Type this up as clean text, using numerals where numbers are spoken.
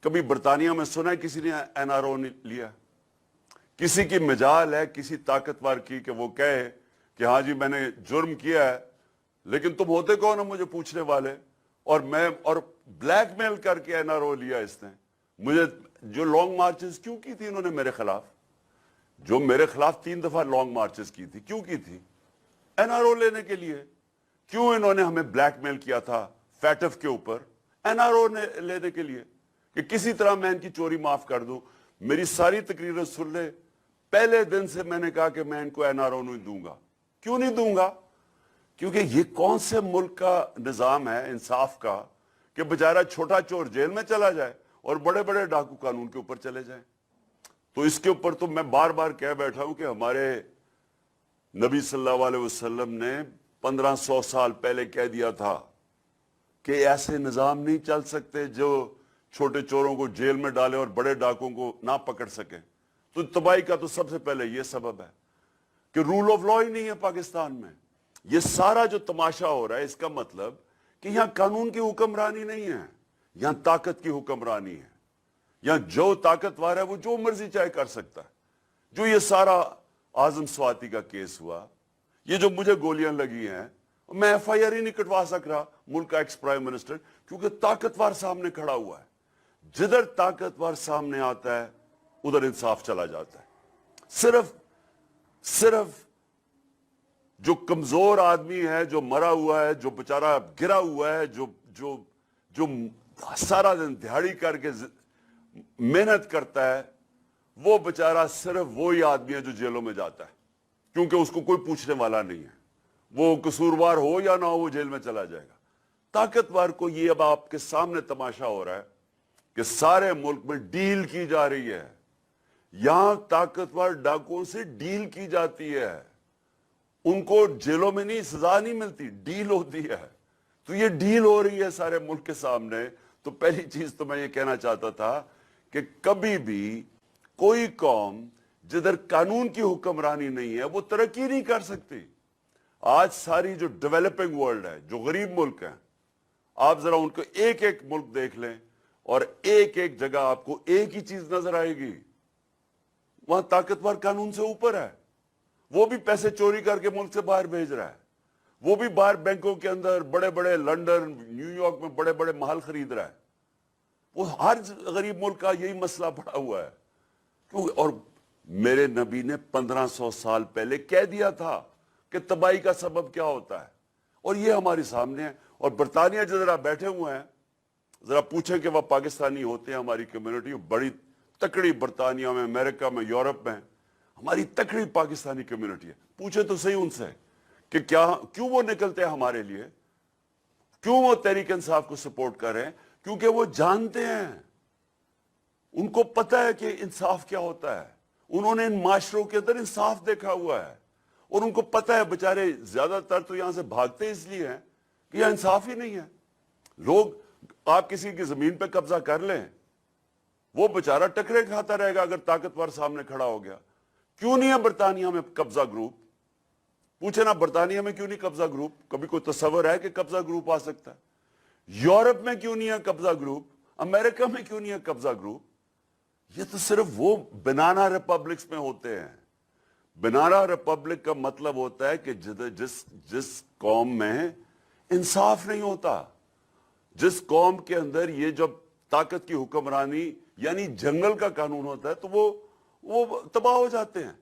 کبھی برطانیہ میں سنا ہے کسی نے این آر او لیا؟ کسی کی مجال ہے کسی طاقتور کی کہ وہ کہے کہ ہاں جی میں نے جرم کیا ہے، لیکن تم ہوتے کون ہو مجھے پوچھنے والے؟ اور بلیک میل کر کے این آر او لیا اس نے مجھے۔ جو لانگ مارچز کیوں کی تھی انہوں نے میرے خلاف، جو میرے خلاف 3 دفعہ لانگ مارچز کی تھی، کیوں کی تھی؟ این آر او لینے کے لیے۔ کیوں انہوں نے ہمیں بلیک میل کیا تھا فیٹف کے اوپر؟ این آر او لینے کے لیے کہ کسی طرح میں ان کی چوری معاف کر دوں۔ میری ساری تقریریں سن لے، پہلے دن سے میں نے کہا کہ میں ان کو این آر او نہیں دوں گا۔ کیوں نہیں دوں گا؟ کیونکہ یہ کون سے ملک کا نظام ہے انصاف کا کہ بیچارہ چھوٹا چور جیل میں چلا جائے اور بڑے بڑے ڈاکو قانون کے اوپر چلے جائیں۔ تو اس کے اوپر تو میں بار بار کہہ بیٹھا ہوں کہ ہمارے نبی صلی اللہ علیہ وسلم نے 1500 سال پہلے کہہ دیا تھا کہ ایسے نظام نہیں چل سکتے جو چھوٹے چوروں کو جیل میں ڈالے اور بڑے ڈاکوں کو نہ پکڑ سکے۔ تو تباہی کا تو سب سے پہلے یہ سبب ہے کہ رول آف لا ہی نہیں ہے پاکستان میں۔ یہ سارا جو تماشا ہو رہا ہے اس کا مطلب کہ یہاں قانون کی حکمرانی نہیں ہے، یہاں طاقت کی حکمرانی ہے۔ یہاں جو طاقتور ہے وہ جو مرضی چاہے کر سکتا ہے۔ جو یہ سارا اعظم سواتی کا کیس ہوا، یہ جو مجھے گولیاں لگی ہیں، میں ایف آئی آر ہی نہیں کٹوا سک رہا ملک کا ایکس پرائم منسٹر، کیونکہ طاقتور سامنے کھڑا ہوا ہے۔ جدھر طاقتور سامنے آتا ہے ادھر انصاف چلا جاتا ہے۔ صرف جو کمزور آدمی ہے، جو مرا ہوا ہے، جو بیچارہ گرا ہوا ہے، جو سارا دن دہاڑی کر کے محنت کرتا ہے، وہ بیچارہ صرف وہی آدمی ہے جو جیلوں میں جاتا ہے، کیونکہ اس کو کوئی پوچھنے والا نہیں ہے۔ وہ قصوروار ہو یا نہ ہو وہ جیل میں چلا جائے گا۔ طاقتور کو یہ اب آپ کے سامنے تماشا ہو رہا ہے کہ سارے ملک میں ڈیل کی جا رہی ہے۔ یہاں طاقتور ڈاکوؤں سے ڈیل کی جاتی ہے، ان کو جیلوں میں نہیں سزا نہیں ملتی، ڈیل ہوتی ہے۔ تو یہ ڈیل ہو رہی ہے سارے ملک کے سامنے۔ تو پہلی چیز تو میں یہ کہنا چاہتا تھا کہ کبھی بھی کوئی قوم جدھر قانون کی حکمرانی نہیں ہے وہ ترقی نہیں کر سکتی۔ آج ساری جو ڈیولپنگ ورلڈ ہے، جو غریب ملک ہیں، آپ ذرا ان کو ایک ایک ملک دیکھ لیں اور ایک ایک جگہ آپ کو ایک ہی چیز نظر آئے گی، وہاں طاقتور قانون سے اوپر ہے۔ وہ بھی پیسے چوری کر کے ملک سے باہر بھیج رہا ہے، وہ بھی باہر بینکوں کے اندر بڑے بڑے لنڈن نیو یارک میں بڑے بڑے محل خرید رہا ہے۔ وہ ہر غریب ملک کا یہی مسئلہ پڑا ہوا ہے۔ اور میرے نبی نے 1500 سال پہلے کہہ دیا تھا کہ تباہی کا سبب کیا ہوتا ہے، اور یہ ہمارے سامنے ہے۔ اور برطانیہ جو ذرا بیٹھے ہوئے ہیں، ذرا پوچھیں کہ وہ پاکستانی ہوتے ہیں، ہماری کمیونٹی بڑی تکڑی برطانیہ میں، امریکہ میں، یورپ میں ہماری تکڑی پاکستانی کمیونٹی ہے۔ پوچھیں تو صحیح ان سے کہ کیوں وہ نکلتے ہیں ہمارے لیے، کیوں وہ تحریک انصاف کو سپورٹ کر رہے ہیں؟ کیونکہ وہ جانتے ہیں، ان کو پتہ ہے کہ انصاف کیا ہوتا ہے۔ انہوں نے ان معاشروں کے اندر انصاف دیکھا ہوا ہے، اور ان کو پتہ ہے بیچارے زیادہ تر تو یہاں سے بھاگتے اس لیے ہیں کہ یہاں انصاف ہی نہیں ہے۔ لوگ، آپ کسی کی زمین پہ قبضہ کر لیں، وہ بیچارہ ٹکرے کھاتا رہے گا اگر طاقتور سامنے کھڑا ہو گیا۔ کیوں نہیں ہے برطانیہ میں قبضہ گروپ؟ پوچھے نا برطانیہ میں کیوں نہیں قبضہ گروپ؟ کبھی کوئی تصور ہے کہ قبضہ گروپ آ سکتا ہے؟ یورپ میں کیوں نہیں ہے قبضہ گروپ؟ امریکہ میں کیوں نہیں ہے قبضہ گروپ؟ یہ تو صرف وہ بنانا ریپبلکس میں ہوتے ہیں۔ بنانا ریپبلک کا مطلب ہوتا ہے کہ جس قوم میں انصاف نہیں ہوتا، جس قوم کے اندر یہ جب طاقت کی حکمرانی یعنی جنگل کا قانون ہوتا ہے تو وہ تباہ ہو جاتے ہیں۔